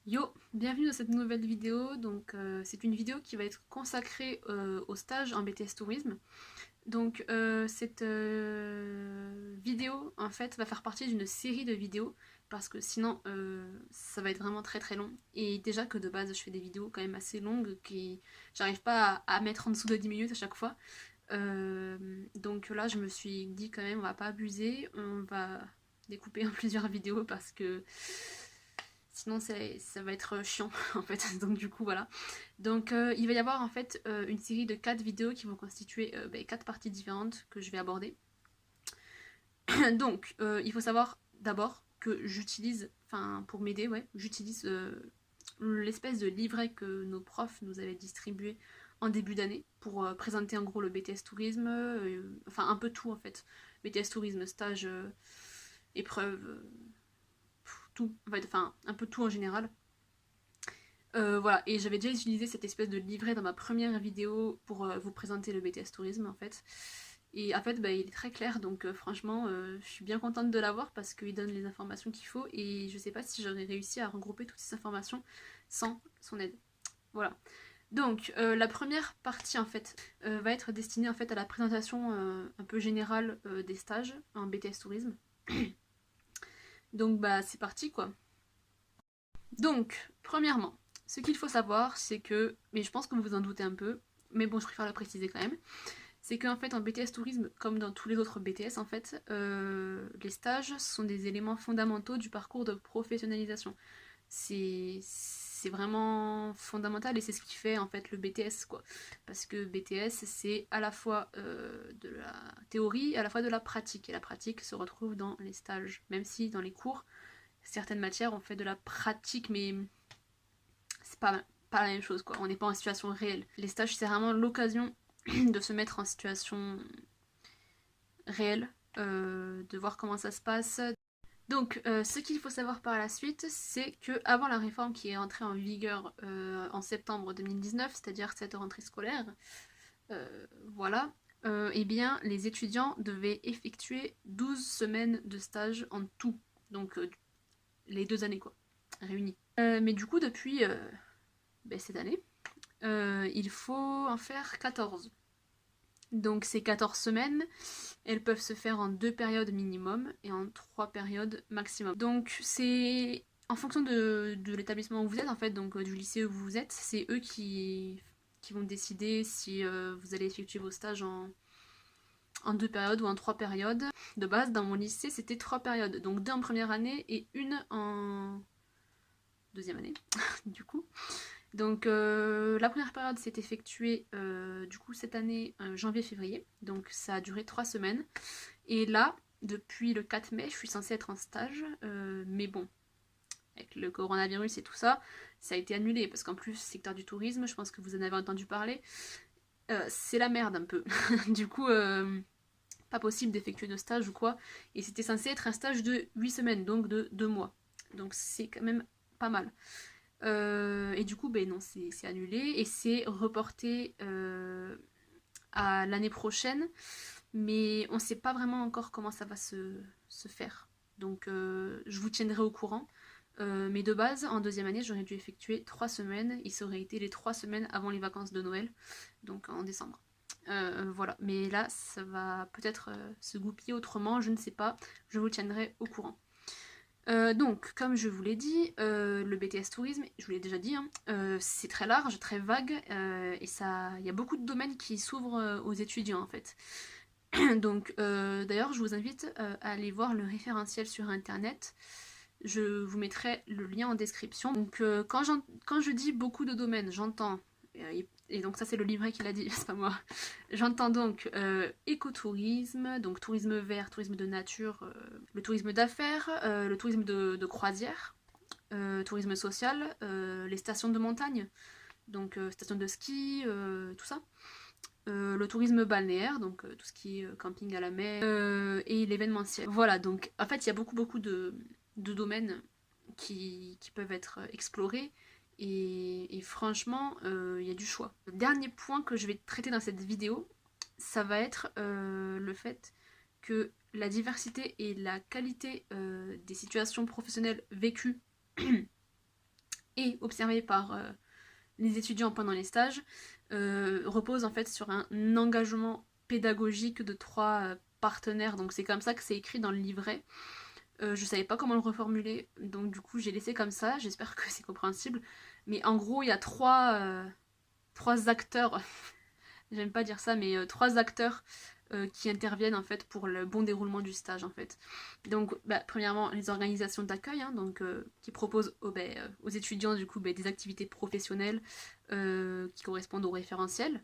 Yo, bienvenue dans cette nouvelle vidéo. Donc c'est une vidéo qui va être consacrée au stage en BTS Tourisme. Donc cette vidéo en fait va faire partie d'une série de vidéos parce que sinon ça va être vraiment très très long. Et déjà que de base je fais des vidéos quand même assez longues qui j'arrive pas à mettre en dessous de 10 minutes à chaque fois. Donc là je me suis dit quand même on va pas abuser, on va découper en plusieurs vidéos parce que sinon ça va être chiant en fait. Donc du coup voilà. Donc il va y avoir en fait une série de 4 vidéos qui vont constituer 4 parties différentes que je vais aborder. Donc il faut savoir d'abord que j'utilise, enfin pour m'aider, ouais, j'utilise l'espèce de livret que nos profs nous avaient distribué en début d'année pour présenter en gros le BTS Tourisme, enfin un peu tout en fait. BTS Tourisme, stage, épreuve, tout, en fait, enfin un peu tout en général. Voilà, et j'avais déjà utilisé cette espèce de livret dans ma première vidéo pour vous présenter le BTS Tourisme en fait. Et en fait, bah, il est très clair, donc franchement, je suis bien contente de l'avoir parce qu'il donne les informations qu'il faut et je sais pas si j'aurais réussi à regrouper toutes ces informations sans son aide. Voilà. Donc, la première partie en fait va être destinée en fait à la présentation un peu générale des stages en BTS Tourisme. Donc, bah, c'est parti quoi. Donc, premièrement, ce qu'il faut savoir, c'est que, mais je pense que vous vous en doutez un peu, mais bon, je préfère le préciser quand même, c'est qu'en fait, en BTS Tourisme, comme dans tous les autres BTS, en fait, les stages sont des éléments fondamentaux du parcours de professionnalisation. C'est vraiment fondamental et c'est ce qui fait en fait le BTS quoi. Parce que BTS c'est à la fois de la théorie, à la fois de la pratique. Et la pratique se retrouve dans les stages. Même si dans les cours, certaines matières on fait de la pratique, mais c'est pas la même chose quoi. On n'est pas en situation réelle. Les stages c'est vraiment l'occasion de se mettre en situation réelle, de voir comment ça se passe. Donc, ce qu'il faut savoir par la suite, c'est que avant la réforme qui est entrée en vigueur en septembre 2019, c'est-à-dire cette rentrée scolaire, voilà, eh bien, les étudiants devaient effectuer 12 semaines de stage en tout. Donc, les 2 années, quoi, réunies. Mais du coup, depuis cette année, il faut en faire 14. Donc ces 14 semaines, elles peuvent se faire en 2 périodes minimum et en 3 périodes maximum. Donc c'est en fonction de l'établissement où vous êtes, en fait, donc du lycée où vous êtes, c'est eux qui vont décider si vous allez effectuer vos stages en 2 périodes ou en 3 périodes. De base, dans mon lycée, c'était 3 périodes, donc 2 en première année et une en deuxième année, du coup. Donc la première période s'est effectuée du coup cette année janvier-février, donc ça a duré 3 semaines. Et là, depuis le 4 mai, je suis censée être en stage, mais bon, avec le coronavirus et tout ça, ça a été annulé parce qu'en plus, secteur du tourisme, je pense que vous en avez entendu parler, c'est la merde un peu. Du coup, pas possible d'effectuer de stage ou quoi. Et c'était censé être un stage de 8 semaines, donc de 2 mois. Donc c'est quand même pas mal. Et du coup, ben non, c'est annulé et c'est reporté à l'année prochaine, mais on ne sait pas vraiment encore comment ça va se faire. Donc je vous tiendrai au courant. Mais de base, en deuxième année, j'aurais dû effectuer 3 semaines. Et ça aurait été les 3 semaines avant les vacances de Noël, donc en décembre. Voilà, mais là, ça va peut-être se goupiller autrement, je ne sais pas. Je vous tiendrai au courant. Donc, comme je vous l'ai dit, le BTS Tourisme, je vous l'ai déjà dit, hein, c'est très large, très vague, et il y a beaucoup de domaines qui s'ouvrent aux étudiants en fait. Donc, d'ailleurs, je vous invite à aller voir le référentiel sur internet. Je vous mettrai le lien en description. Donc, quand je dis beaucoup de domaines, j'entends, et donc ça c'est le livret qui l'a dit, c'est pas moi. J'entends donc écotourisme, donc tourisme vert, tourisme de nature, le tourisme d'affaires, le tourisme de croisière, tourisme social, les stations de montagne, donc stations de ski, tout ça. Le tourisme balnéaire, donc tout ce qui est camping à la mer, et l'événementiel. Voilà, donc en fait il y a beaucoup de domaines qui peuvent être explorés et franchement il y a du choix. Le dernier point que je vais traiter dans cette vidéo, ça va être le fait que la diversité et la qualité des situations professionnelles vécues et observée par les étudiants pendant les stages repose en fait sur un engagement pédagogique de 3 partenaires. Donc c'est comme ça que c'est écrit dans le livret. Je savais pas comment le reformuler, donc du coup j'ai laissé comme ça, j'espère que c'est compréhensible. Mais en gros, il y a trois acteurs, j'aime pas dire ça, mais 3 acteurs qui interviennent en fait pour le bon déroulement du stage en fait. Donc premièrement les organisations d'accueil, hein, donc qui proposent aux étudiants du coup des activités professionnelles qui correspondent au référentiel.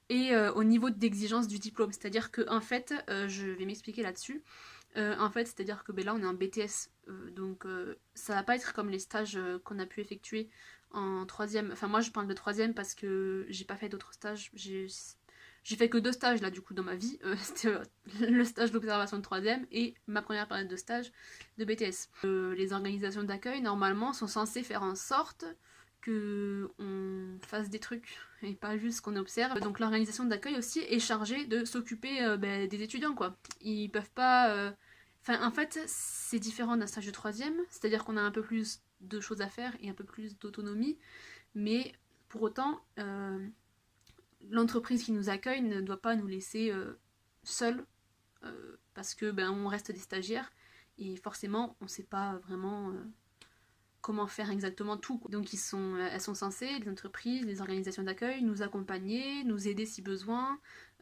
Et au niveau d'exigence du diplôme, c'est-à-dire que en fait, je vais m'expliquer là-dessus. En fait, c'est-à-dire que là on est en BTS, donc ça va pas être comme les stages qu'on a pu effectuer en troisième. Enfin moi je parle de troisième parce que j'ai pas fait d'autres stages. J'ai fait que 2 stages là du coup dans ma vie. C'était le stage d'observation de troisième et ma première période de stage de BTS. Les organisations d'accueil normalement sont censées faire en sorte que on fasse des trucs et pas juste qu'on observe. Donc l'organisation d'accueil aussi est chargée de s'occuper des étudiants quoi. Ils peuvent pas. Enfin en fait c'est différent d'un stage de troisième, c'est-à-dire qu'on a un peu plus de choses à faire et un peu plus d'autonomie, mais pour autant l'entreprise qui nous accueille ne doit pas nous laisser seuls parce que on reste des stagiaires et forcément on sait pas vraiment comment faire exactement tout. Donc elles sont censées, les entreprises, les organisations d'accueil, nous accompagner, nous aider si besoin.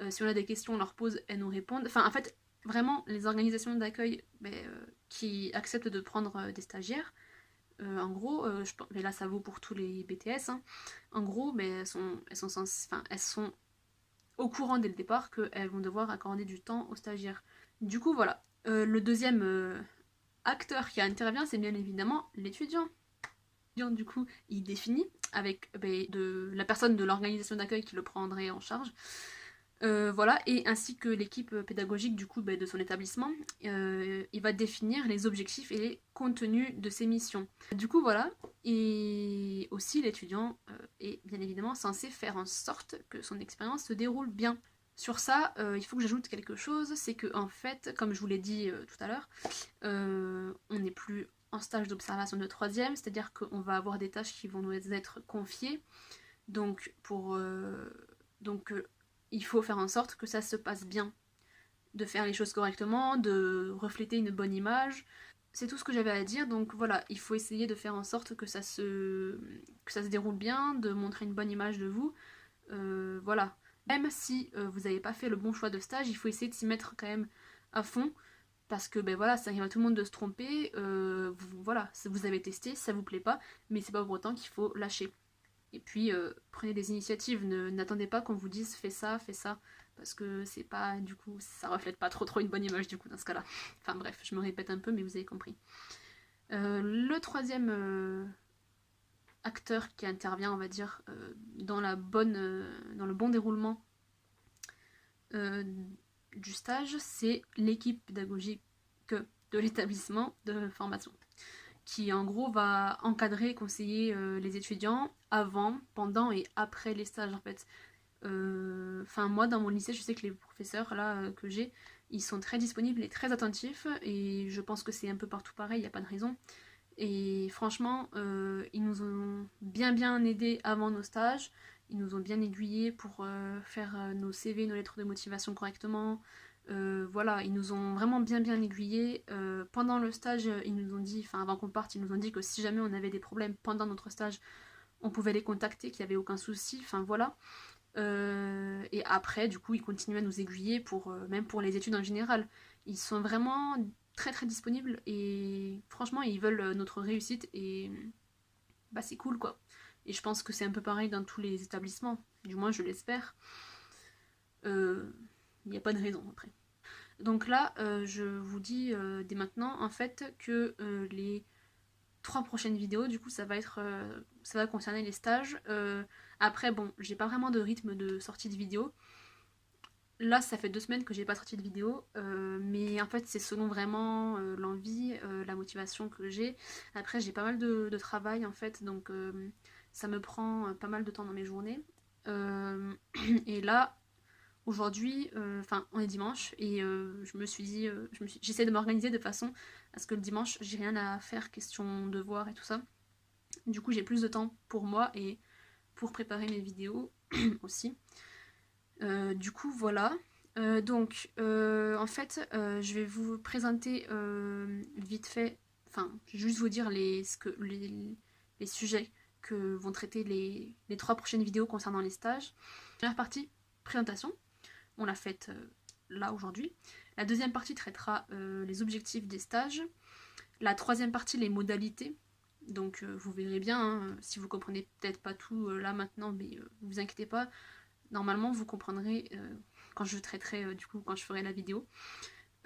Si on a des questions, on leur pose, elles nous répondent. Enfin, en fait, vraiment, les organisations d'accueil qui acceptent de prendre des stagiaires, en gros, mais là ça vaut pour tous les BTS, hein, en gros, elles sont au courant dès le départ qu'elles vont devoir accorder du temps aux stagiaires. Du coup, voilà. Le deuxième acteur qui intervient, c'est bien évidemment l'étudiant. L'étudiant, du coup, il définit avec la personne de l'organisation d'accueil qui le prendrait en charge. Voilà, et ainsi que l'équipe pédagogique du coup de son établissement, il va définir les objectifs et les contenus de ses missions. Du coup voilà, et aussi l'étudiant est bien évidemment censé faire en sorte que son expérience se déroule bien. Sur ça, il faut que j'ajoute quelque chose, c'est que en fait, comme je vous l'ai dit tout à l'heure, on n'est plus en stage d'observation de troisième, c'est-à-dire qu'on va avoir des tâches qui vont nous être confiées, donc il faut faire en sorte que ça se passe bien, de faire les choses correctement, de refléter une bonne image. C'est tout ce que j'avais à dire, donc voilà, il faut essayer de faire en sorte que ça se déroule bien, de montrer une bonne image de vous. Voilà. Même si vous n'avez pas fait le bon choix de stage, il faut essayer de s'y mettre quand même à fond, parce que voilà, ça arrive à tout le monde de se tromper, voilà, vous avez testé, ça vous plaît pas, mais c'est pas pour autant qu'il faut lâcher. Et puis prenez des initiatives, n'attendez pas qu'on vous dise fais ça, parce que c'est pas, du coup, ça reflète pas trop une bonne image du coup dans ce cas-là. Enfin bref, je me répète un peu, mais vous avez compris. Le troisième acteur qui intervient, on va dire, dans le bon déroulement du stage, c'est l'équipe pédagogique de l'établissement de formation, qui en gros va encadrer et conseiller les étudiants avant, pendant et après les stages en fait. Enfin moi dans mon lycée je sais que les professeurs là que j'ai, ils sont très disponibles et très attentifs et je pense que c'est un peu partout pareil, il n'y a pas de raison. Et franchement ils nous ont bien aidés avant nos stages, ils nous ont bien aiguillés pour faire nos CV, nos lettres de motivation correctement. Voilà, ils nous ont vraiment bien aiguillés. Pendant le stage, ils nous ont dit, enfin avant qu'on parte, ils nous ont dit que si jamais on avait des problèmes pendant notre stage, on pouvait les contacter, qu'il n'y avait aucun souci. Enfin voilà. Et après, du coup, ils continuent à nous aiguiller même pour les études en général. Ils sont vraiment très disponibles et franchement, ils veulent notre réussite et c'est cool quoi. Et je pense que c'est un peu pareil dans tous les établissements. Du moins, je l'espère. Il n'y a pas de raison après. Donc là, je vous dis dès maintenant en fait que les 3 prochaines vidéos, du coup, ça va concerner les stages. Après, bon, j'ai pas vraiment de rythme de sortie de vidéo. Là, ça fait 2 semaines que j'ai pas sorti de vidéo, mais en fait, c'est selon vraiment l'envie, la motivation que j'ai. Après, j'ai pas mal de travail en fait, donc ça me prend pas mal de temps dans mes journées. Et là, aujourd'hui, on est dimanche et je me suis dit, j'essaie de m'organiser de façon à ce que le dimanche j'ai rien à faire, question devoir et tout ça. Du coup j'ai plus de temps pour moi et pour préparer mes vidéos aussi. Du coup voilà. En fait, je vais vous présenter vite fait, enfin, juste vous dire les sujets que vont traiter les 3 prochaines vidéos concernant les stages. Première partie, présentation, on l'a faite là aujourd'hui. La deuxième partie traitera les objectifs des stages. La troisième partie, les modalités. Donc vous verrez bien, hein, si vous comprenez peut-être pas tout là maintenant, mais vous inquiétez pas, normalement vous comprendrez quand je traiterai du coup quand je ferai la vidéo.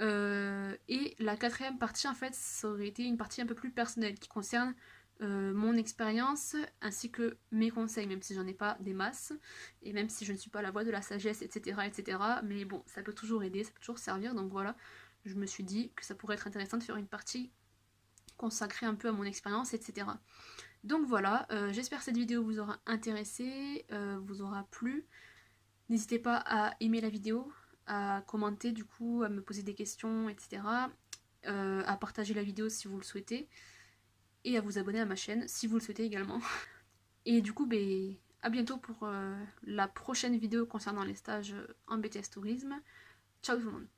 Et la quatrième partie en fait ça aurait été une partie un peu plus personnelle qui concerne mon expérience ainsi que mes conseils, même si j'en ai pas des masses et même si je ne suis pas la voix de la sagesse, etc. Mais bon, ça peut toujours aider, ça peut toujours servir, donc voilà, je me suis dit que ça pourrait être intéressant de faire une partie consacrée un peu à mon expérience, etc. Donc voilà, j'espère que cette vidéo vous aura intéressé, vous aura plu. N'hésitez pas à aimer la vidéo, à commenter du coup, à me poser des questions, etc. À partager la vidéo si vous le souhaitez. Et à vous abonner à ma chaîne si vous le souhaitez également. Et du coup, à bientôt pour la prochaine vidéo concernant les stages en BTS Tourisme. Ciao tout le monde!